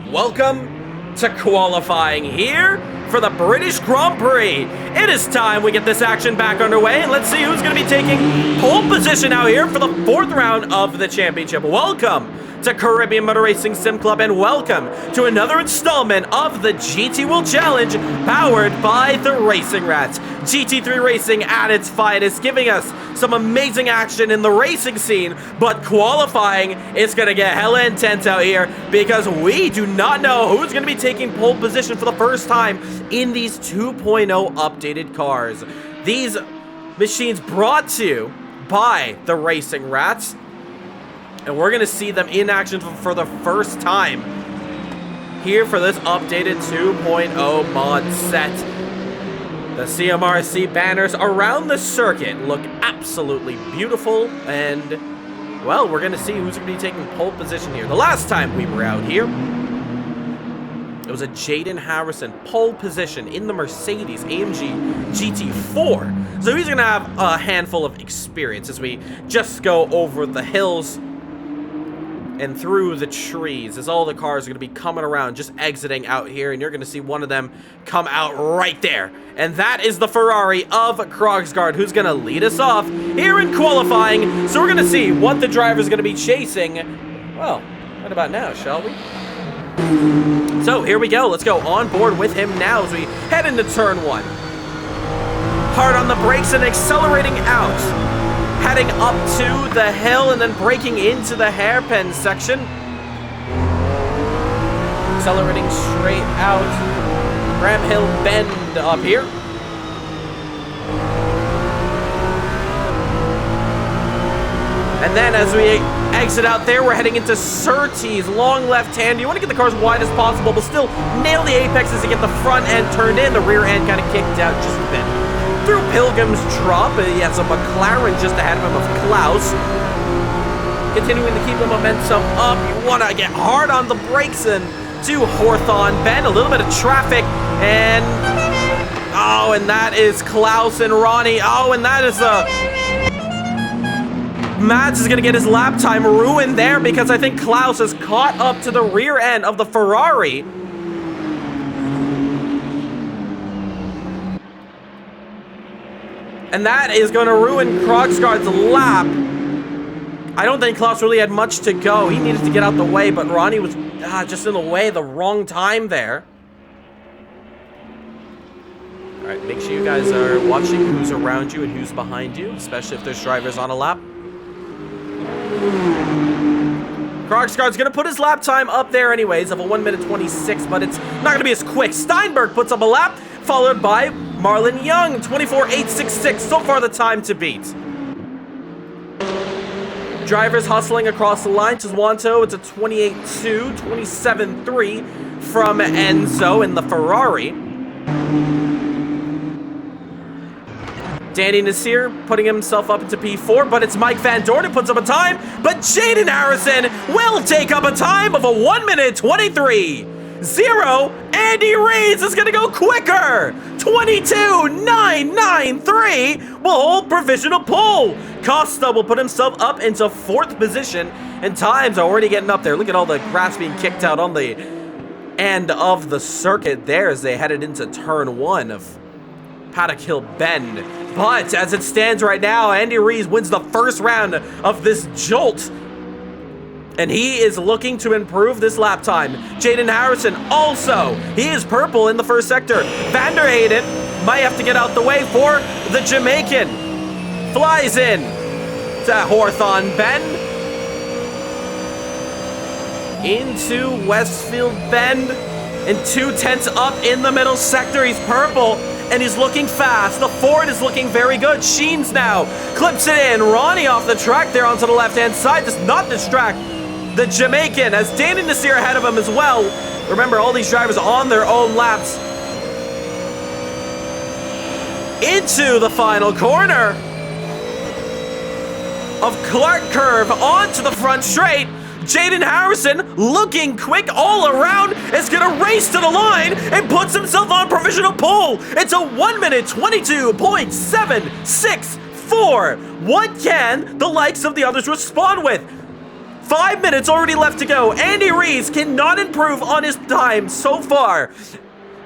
Welcome to qualifying here for the British Grand Prix. It is time we get this action back underway, and let's see who's going to be taking pole position out here for the 4th round of the championship. Welcome to Caribbean Motor Racing Sim Club, and welcome to another installment of the GT World Challenge powered by the Racing Rats. GT3 Racing at its finest, giving us some amazing action in the racing scene, but qualifying is going to get hella intense out here because we do not know who's going to be taking pole position for the first time in these 2.0 updated cars. These machines brought to you by the Racing Rats, and we're going to see them in action for the first time here for this updated 2.0 mod set. The CMRSC banners around the circuit look absolutely beautiful, and, well, we're going to see who's going to be taking pole position here. The last time we were out here, it was a Jaden Harrison pole position in the Mercedes AMG GT4. So he's going to have a handful of experience as we just go over the hills and through the trees as all the cars are going to be coming around, just exiting out here, and you're going to see one of them come out right there. And that is the Ferrari of Krogsgaard, who's going to lead us off here in qualifying. So we're going to see what the driver is going to be chasing. Well, right about now, shall we? So here we go. Let's go on board with him now as we head into turn 1. Hard on the brakes and accelerating out. Heading up to the hill and then braking into the hairpin section. Accelerating straight out. Graham Hill bend up here. And then as we exit out there, we're heading into Surtees, long left hand. You want to get the car as wide as possible, but still nail the apexes to get the front end turned in. The rear end kind of kicked out just a bit. Through Pilgrim's Drop, he has a McLaren just ahead of him of Klaus. Continuing to keep the momentum up, you want to get hard on the brakes and to Hawthorne Bend. A little bit of traffic, and oh, and that is Klaus and Ronnie. Oh, and that is Mads is going to get his lap time ruined there because I think Klaus has caught up to the rear end of the Ferrari. And that is going to ruin Krogsgaard's lap. I don't think Klaus really had much to go. He needed to get out the way, but Ronnie was just in the way the wrong time there. All right, make sure you guys are watching who's around you and who's behind you, especially if there's drivers on a lap. Krogsgaard's going to put his lap time up there anyways of a 1:26, but it's not going to be as quick. Steinberg puts up a lap, followed by Marlon Young, 24.866, so far the time to beat. Drivers hustling across the line. Tizwanto, it's a 28.2, 27.3 from Enzo in the Ferrari. Danny Nasir putting himself up into P4, but it's Mike Van Dorn who puts up a time, but Jaden Harrison will take up a time of a 1:23. Andy Rees is going to go quicker. 22.993 will hold provisional pole. Costa will put himself up into 4th position, and times are already getting up there. Look at all the grass being kicked out on the end of the circuit there as they headed into turn 1 of Paddock Hill Bend. But as it stands right now, Andy Rees wins the first round of this jolt, and he is looking to improve this lap time. Jaden Harrison also, he is purple in the first sector. Van der Hayden might have to get out the way for the Jamaican. Flies in to Hawthorne Bend. Into Westfield Bend. And 2/10 up in the middle sector. He's purple and he's looking fast. The Ford is looking very good. Sheens now clips it in. Ronnie off the track there onto the left-hand side. Does not distract the Jamaican, as Danny Nasir ahead of him as well. Remember, all these drivers on their own laps. Into the final corner of Clark Curve onto the front straight. Jaden Harrison, looking quick all around, is going to race to the line and puts himself on provisional pole. It's a 1:22.764. What can the likes of the others respond with? 5 minutes already left to go. Andy Rees cannot improve on his time so far.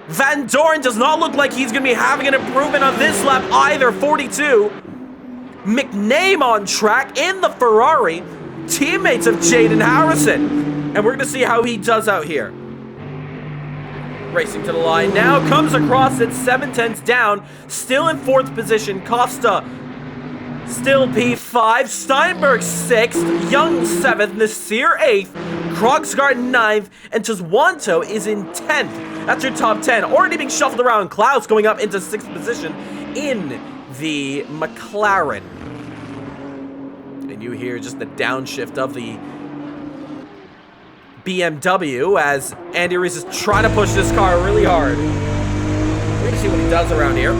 Van Doren does not look like he's going to be having an improvement on this lap either. 42. McName on track in the Ferrari. Teammates of Jaden Harrison. And we're going to see how he does out here. Racing to the line now. Comes across at 7/10 down. Still in 4th position. Costa still P5. Steinberg 6th. Young 7th. Nasir 8th. Krogsgaard 9th. And Tuzwanto is in 10th. That's your top 10. Already being shuffled around. Klaus going up into 6th position in the McLaren. And you hear just the downshift of the BMW as Andy Rees is trying to push this car really hard. We're going to see what he does around here.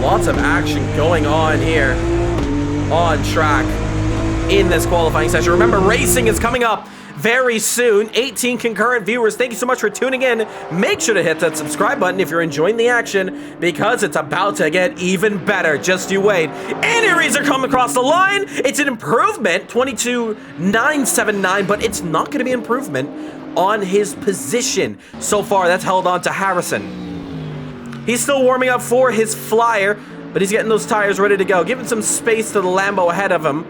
Lots of action going on here on track in this qualifying session. Remember, racing is coming up very soon. 18 concurrent viewers. Thank you so much for tuning in. Make sure to hit that subscribe button if you're enjoying the action, because it's about to get even better. Just you wait. Andy Rees are coming across the line. It's an improvement, 22.979, but it's not going to be improvement on his position. So far, that's held on to Harrison. He's still warming up for his Flyer, but he's getting those tires ready to go. Giving some space to the Lambo ahead of him.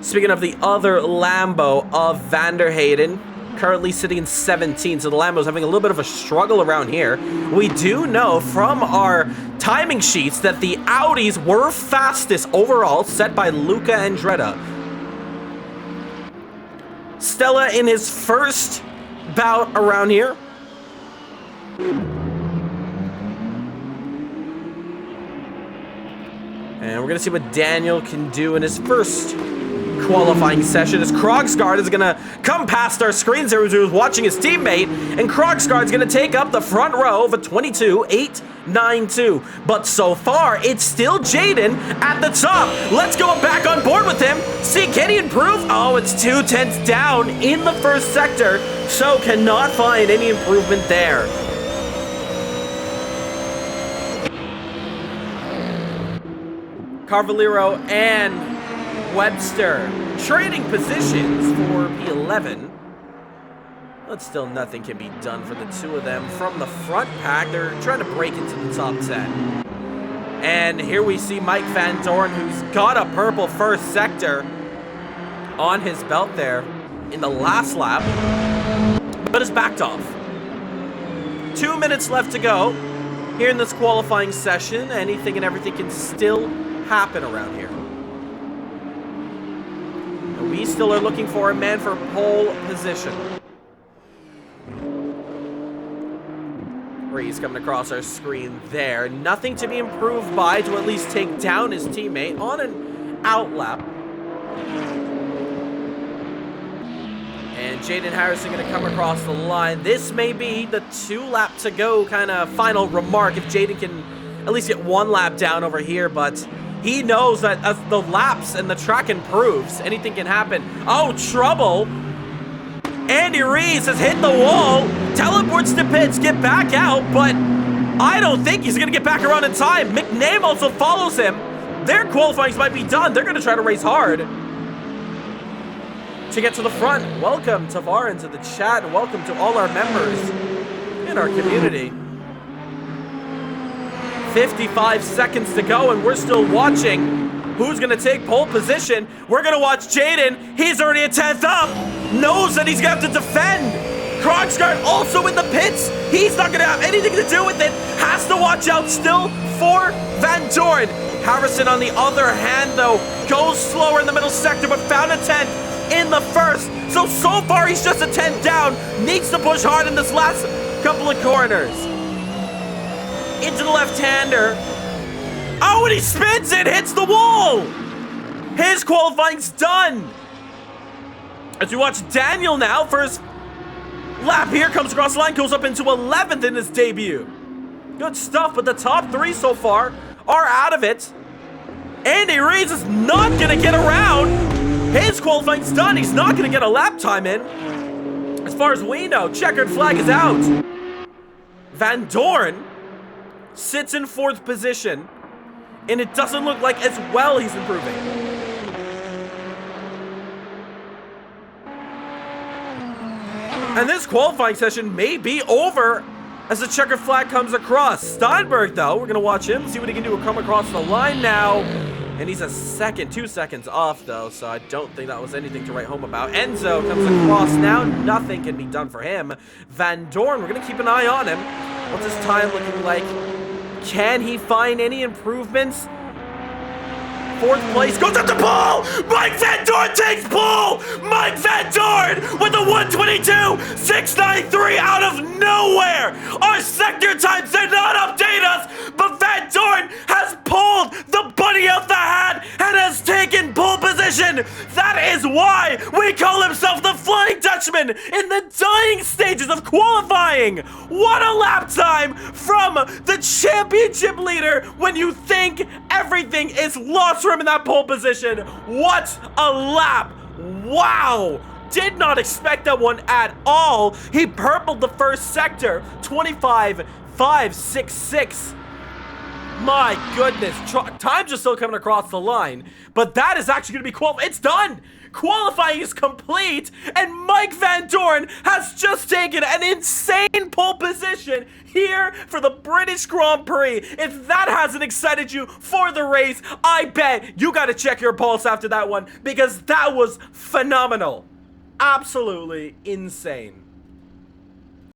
Speaking of the other Lambo of Vanderheyden, currently sitting in 17, so the Lambo's having a little bit of a struggle around here. We do know from our timing sheets that the Audis were fastest overall, set by Luca Andretta. Stella in his first bout around here. And we're going to see what Daniel can do in his first qualifying session, as Krogsgaard is going to come past our screens there as he was watching his teammate, and Krogsgaard's going to take up the front row of a 22.892. But so far, it's still Jaden at the top. Let's go back on board with him. See, can he improve? Oh, it's 2/10 down in the first sector, so cannot find any improvement there. Carvalero and Webster trading positions for P11. But still nothing can be done for the two of them from the front pack. They're trying to break into the top 10. And here we see Mike Van Doren, who's got a purple first sector on his belt there in the last lap, but is backed off. 2 minutes left to go here in this qualifying session. Anything and everything can still happen around here. We still are looking for a man for pole position. Prix coming across our screen there. Nothing to be improved by to at least take down his teammate on an out lap. And Jaden Harrison going to come across the line. This may be the 2 lap to go kind of final remark if Jaden can at least get 1 lap down over here, but he knows that as the laps and the track improves, anything can happen. Oh, trouble. Andy Rees has hit the wall, teleports to pits, get back out, but I don't think he's going to get back around in time. McName also follows him. Their qualifying might be done. They're going to try to race hard to get to the front. Welcome, Tavar, into the chat, and welcome to all our members in our community. 55 seconds to go, and we're still watching who's going to take pole position. We're going to watch Jaden. He's already a 10th up. Knows that he's going to have to defend. Krogsgaard also in the pits. He's not going to have anything to do with it. Has to watch out still for Van Doren. Harrison, on the other hand, though, goes slower in the middle sector, but found a 10th in the first. So far, he's just a 10th down. Needs to push hard in this last couple of corners. Into the left-hander. Oh, and he spins it, hits the wall. His qualifying's done. As we watch Daniel now, first lap here, comes across the line, goes up into 11th in his debut. Good stuff, but the top 3 so far are out of it. Andy Rees is not going to get around. His qualifying's done. He's not going to get a lap time in. As far as we know, checkered flag is out. Van Dorn sits in 4th position, and it doesn't look like as well he's improving. And this qualifying session may be over as the checker flag comes across. Steinberg, though, we're going to watch him, see what he can do. Come across the line now. And he's a second, 2 seconds off, though, so I don't think that was anything to write home about. Enzo comes across now. Nothing can be done for him. Van Dorn, we're going to keep an eye on him. What's his time looking like? Can he find any improvements? 4th place goes up to pole. Mike Van Dorn takes pole. Mike Van Dorn with a 1:22.693 out of nowhere. Our sector times did not update us, but Van Dorn has pulled the bunny out the hat and has taken pole position. That is why we call himself the Flying Dutchman in the dying stages of qualifying. What a lap time from the championship leader when you think everything is lost for him in that pole position. What a lap. Wow. Did not expect that one at all. He purpled the first sector, 25.566. My goodness. Times are still coming across the line, but that is actually going to be qualified. It's done. Qualifying is complete, and Mike Van Dorn has just taken an insane pole position here for the British Grand Prix. If that hasn't excited you for the race, I bet you got to check your pulse after that one, because that was phenomenal. Absolutely insane.